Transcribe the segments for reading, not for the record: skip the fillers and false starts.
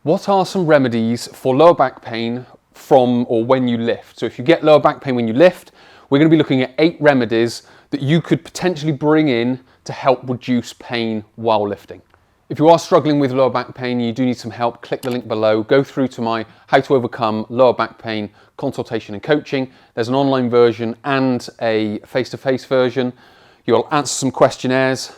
What are some remedies for lower back pain from or when you lift? So if you get lower back pain when you lift, we're going to be looking at 8 remedies that you could potentially bring in to help reduce pain while lifting. If you are struggling with lower back pain and you do need some help, click the link below, go through to my How to Overcome Lower Back Pain consultation and coaching. There's an online version and a face-to-face version. You'll answer some questionnaires.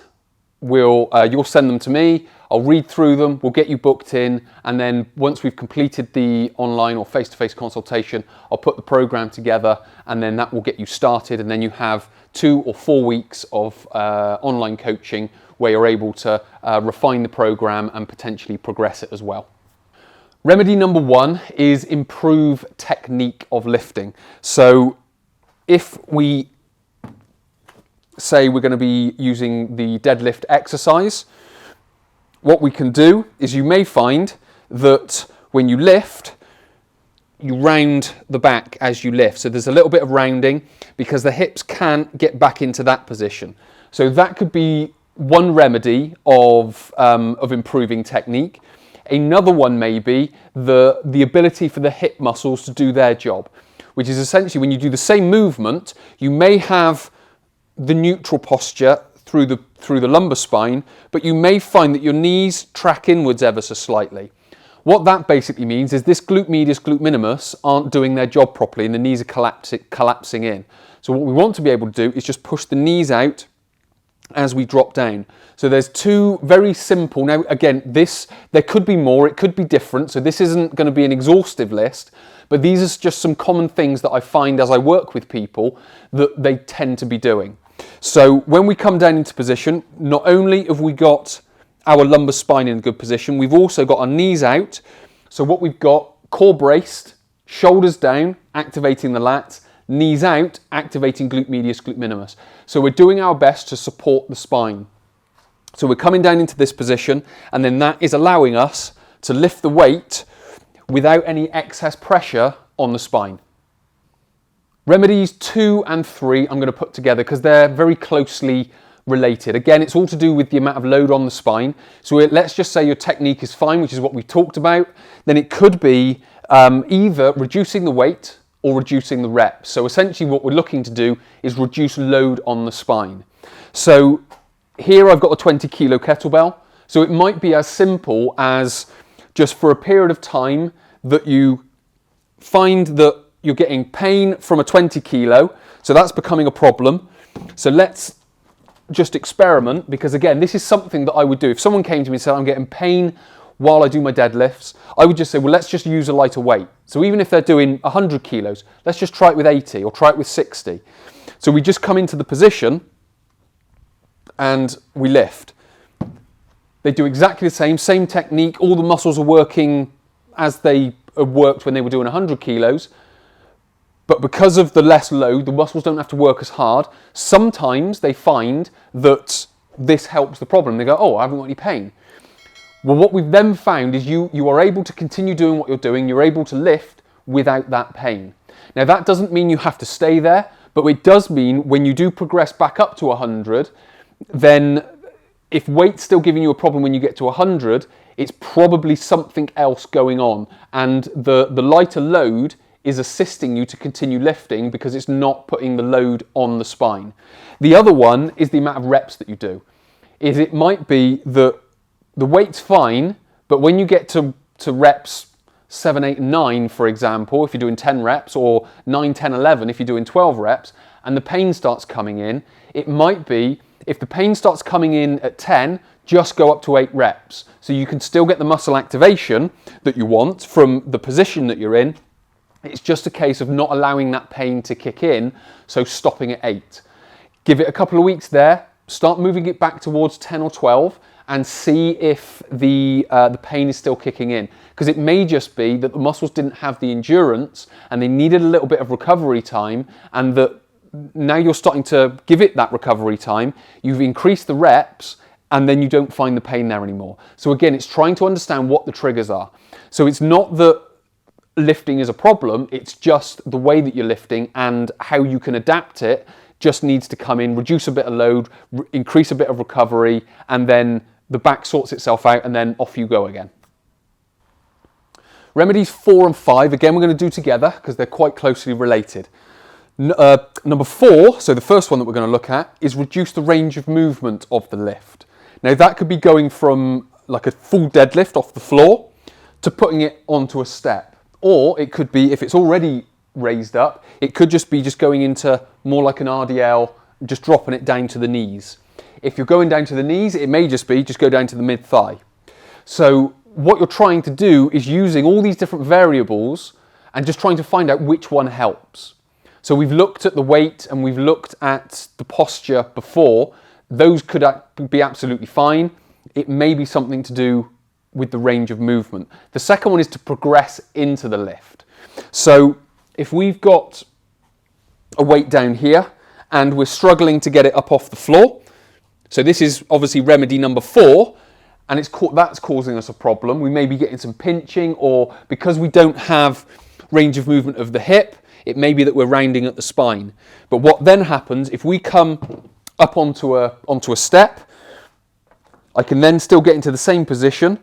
You'll send them to me, I'll read through them, we'll get you booked in, and then once we've completed the online or face-to-face consultation, I'll put the program together, and then that will get you started, and then you have 2 or 4 weeks of online coaching where you're able to refine the program and potentially progress it as well. Remedy number 1 is improve technique of lifting. So if we say we're going to be using the deadlift exercise, what we can do is you may find that when you lift, you round the back as you lift. So there's a little bit of rounding because the hips can't get back into that position. So that could be one remedy of improving technique. Another one may be the ability for the hip muscles to do their job, which is essentially when you do the same movement, you may have the neutral posture through the lumbar spine, but you may find that your knees track inwards ever so slightly. What that basically means is this glute medius, glute minimus aren't doing their job properly and the knees are collapsing in. So what we want to be able to do is just push the knees out as we drop down. So there's 2 very simple, now again, there could be more, it could be different, so this isn't going to be an exhaustive list, but these are just some common things that I find as I work with people that they tend to be doing. So when we come down into position, not only have we got our lumbar spine in a good position, we've also got our knees out. So what we've got, core braced, shoulders down, activating the lats, knees out, activating glute medius, glute minimus. So we're doing our best to support the spine. So we're coming down into this position, and then that is allowing us to lift the weight without any excess pressure on the spine. Remedies 2 and 3 I'm going to put together because they're very closely related. Again, it's all to do with the amount of load on the spine. So let's just say your technique is fine, which is what we talked about. Then it could be either reducing the weight or reducing the reps. So essentially what we're looking to do is reduce load on the spine. So here I've got a 20 kilo kettlebell. So it might be as simple as just for a period of time that you find that you're getting pain from a 20 kilo, so that's becoming a problem. So let's just experiment, because again, this is something that I would do. If someone came to me and said, I'm getting pain while I do my deadlifts, I would just say, well, let's just use a lighter weight. So even if they're doing 100 kilos, let's just try it with 80 or try it with 60. So we just come into the position and we lift. They do exactly the same technique. All the muscles are working as they worked when they were doing 100 kilos. But because of the less load, the muscles don't have to work as hard. Sometimes they find that this helps the problem. They go, oh, I haven't got any pain. Well, what we've then found is you are able to continue doing what you're doing. You're able to lift without that pain. Now, that doesn't mean you have to stay there, but it does mean when you do progress back up to 100, then if weight's still giving you a problem when you get to 100, it's probably something else going on. And the lighter load is assisting you to continue lifting because it's not putting the load on the spine. The other one is the amount of reps that you do. It might be that the weight's fine, but when you get to reps 7, 8, 9, for example, if you're doing 10 reps, or 9, 10, 11, if you're doing 12 reps, and the pain starts coming in, it might be, if the pain starts coming in at 10, just go up to 8 reps. So you can still get the muscle activation that you want from the position that you're in. It's just a case of not allowing that pain to kick in, so stopping at 8. Give it a couple of weeks there, start moving it back towards 10 or 12, and see if the pain is still kicking in. Because it may just be that the muscles didn't have the endurance and they needed a little bit of recovery time, and that now you're starting to give it that recovery time, you've increased the reps, and then you don't find the pain there anymore. So again, it's trying to understand what the triggers are. So it's not that lifting is a problem, it's just the way that you're lifting and how you can adapt it just needs to come in, reduce a bit of load, increase a bit of recovery, and then the back sorts itself out and then off you go again. Remedies 4 and 5, again, we're going to do together because they're quite closely related. Number 4, so the first one that we're going to look at, is reduce the range of movement of the lift. Now that could be going from like a full deadlift off the floor to putting it onto a step. Or it could be, if it's already raised up, it could just be going into more like an RDL, just dropping it down to the knees. If you're going down to the knees, it may just go down to the mid-thigh. So what you're trying to do is using all these different variables and just trying to find out which one helps. So we've looked at the weight and we've looked at the posture before. Those could be absolutely fine. It may be something to do with the range of movement. The second one is to progress into the lift. So if we've got a weight down here and we're struggling to get it up off the floor, so this is obviously remedy number 4, and that's causing us a problem. We may be getting some pinching, or because we don't have range of movement of the hip, it may be that we're rounding at the spine. But what then happens, if we come up onto a step, I can then still get into the same position.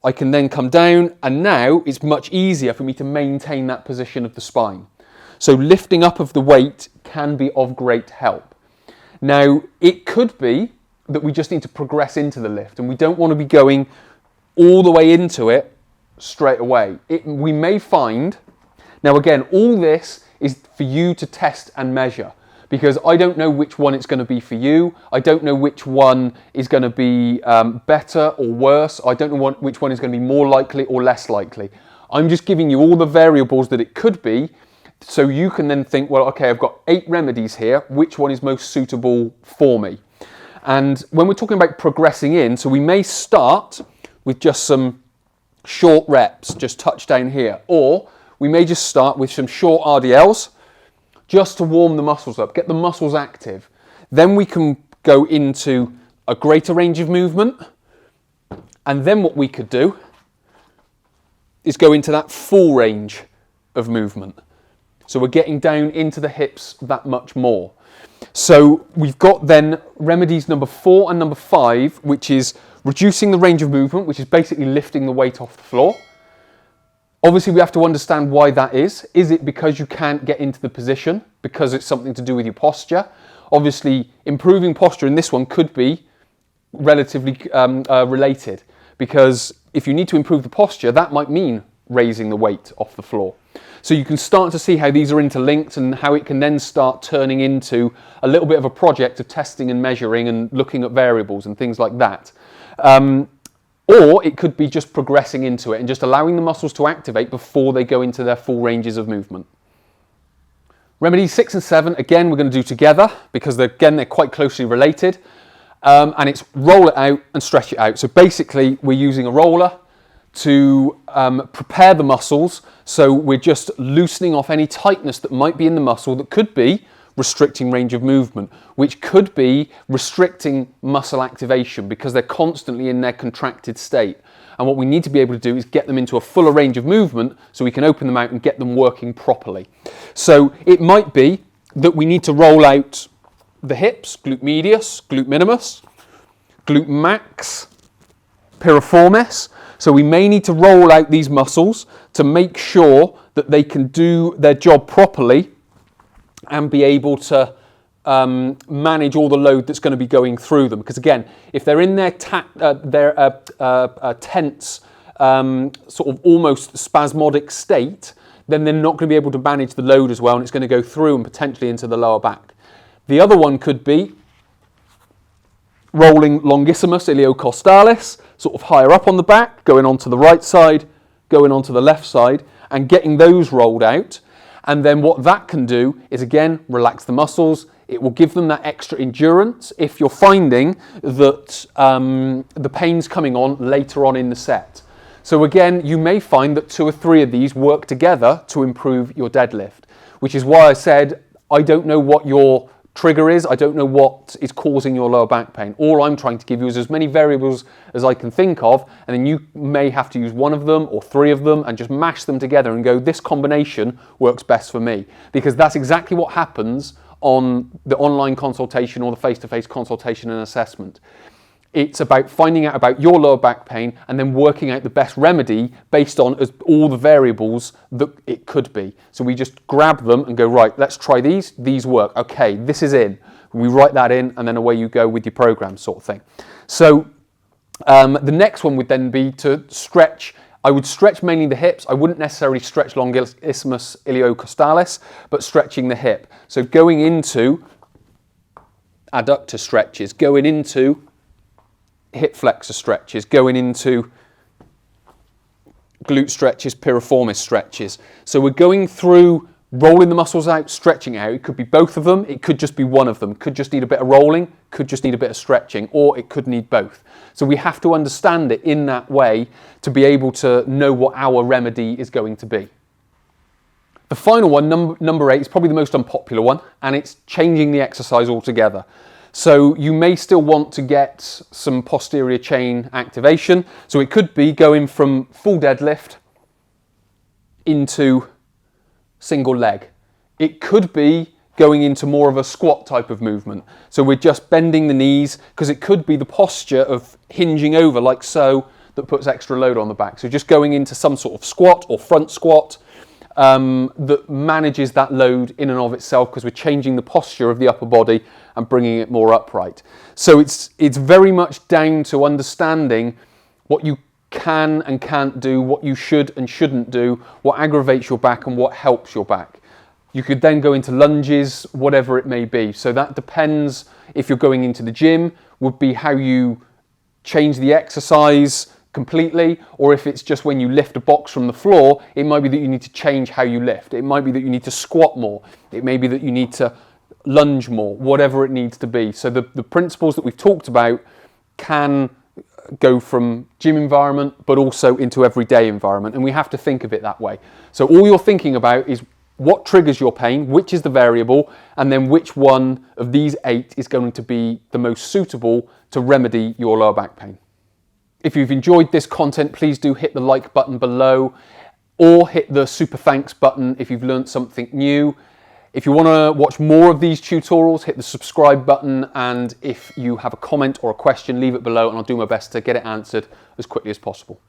I can then come down, and now it's much easier for me to maintain that position of the spine. So lifting up of the weight can be of great help. Now, it could be that we just need to progress into the lift, and we don't want to be going all the way into it straight away. We may find, now again, all this is for you to test and measure, because I don't know which one it's going to be for you. I don't know which one is going to be better or worse. I don't know which one is going to be more likely or less likely. I'm just giving you all the variables that it could be, so you can then think, well, okay, I've got 8 remedies here. Which one is most suitable for me? And when we're talking about progressing in, so we may start with just some short reps, just touch down here, or we may just start with some short RDLs, just to warm the muscles up, get the muscles active. Then we can go into a greater range of movement. And then what we could do is go into that full range of movement. So we're getting down into the hips that much more. So we've got then remedies number 4 and number 5, which is reducing the range of movement, which is basically lifting the weight off the floor. Obviously, we have to understand why that is. Is it because you can't get into the position? Because it's something to do with your posture? Obviously, improving posture in this one could be relatively related, because if you need to improve the posture, that might mean raising the weight off the floor. So you can start to see how these are interlinked and how it can then start turning into a little bit of a project of testing and measuring and looking at variables and things like that. Or it could be just progressing into it and just allowing the muscles to activate before they go into their full ranges of movement. Remedies 6 and 7, again, we're going to do together because they're quite closely related. And it's roll it out and stretch it out. So basically, we're using a roller to prepare the muscles. So we're just loosening off any tightness that might be in the muscle that could be restricting range of movement, which could be restricting muscle activation because they're constantly in their contracted state. And what we need to be able to do is get them into a fuller range of movement so we can open them out and get them working properly. So it might be that we need to roll out the hips, glute medius, glute minimus, glute max, piriformis. So we may need to roll out these muscles to make sure that they can do their job properly and be able to manage all the load that's going to be going through them. Because again, if they're in their tense, sort of almost spasmodic state, then they're not going to be able to manage the load as well, and it's going to go through and potentially into the lower back. The other one could be rolling longissimus iliocostalis, sort of higher up on the back, going onto the right side, going onto the left side, and getting those rolled out. And then what that can do is, again, relax the muscles. It will give them that extra endurance if you're finding that the pain's coming on later on in the set. So again, you may find that 2 or 3 of these work together to improve your deadlift, which is why I said I don't know what your trigger is. I don't know what is causing your lower back pain. All I'm trying to give you is as many variables as I can think of, and then you may have to use 1 of them or 3 of them and just mash them together and go, this combination works best for me. Because that's exactly what happens on the online consultation or the face-to-face consultation and assessment. It's about finding out about your lower back pain and then working out the best remedy based on all the variables that it could be. So we just grab them and go, right, let's try these work. Okay, this is in. We write that in and then away you go with your program sort of thing. So the next one would then be to stretch. I would stretch mainly the hips. I wouldn't necessarily stretch longissimus iliocostalis, but stretching the hip. So going into adductor stretches, going into hip flexor stretches, going into glute stretches, piriformis stretches. So we're going through rolling the muscles out, stretching out. It could be both of them. It could just be one of them. It could just need a bit of rolling, could just need a bit of stretching, or it could need both. So we have to understand it in that way to be able to know what our remedy is going to be. The final one, number 8, is probably the most unpopular one, and it's changing the exercise altogether. So you may still want to get some posterior chain activation. So it could be going from full deadlift into single leg. It could be going into more of a squat type of movement. So we're just bending the knees, because it could be the posture of hinging over like so that puts extra load on the back. So just going into some sort of squat or front squat that manages that load in and of itself, because we're changing the posture of the upper body and bringing it more upright. So it's very much down to understanding what you can and can't do, what you should and shouldn't do, what aggravates your back and what helps your back. You could then go into lunges, whatever it may be. So that depends, if you're going into the gym, would be how you change the exercise completely, or if it's just when you lift a box from the floor, it might be that you need to change how you lift. It might be that you need to squat more. It may be that you need to lunge more, whatever it needs to be. So the principles that we've talked about can go from gym environment, but also into everyday environment. And we have to think of it that way. So all you're thinking about is what triggers your pain, which is the variable, and then which one of these 8 is going to be the most suitable to remedy your lower back pain. If you've enjoyed this content, please do hit the like button below, or hit the super thanks button if you've learned something new. If you want to watch more of these tutorials, hit the subscribe button, and if you have a comment or a question, leave it below and I'll do my best to get it answered as quickly as possible.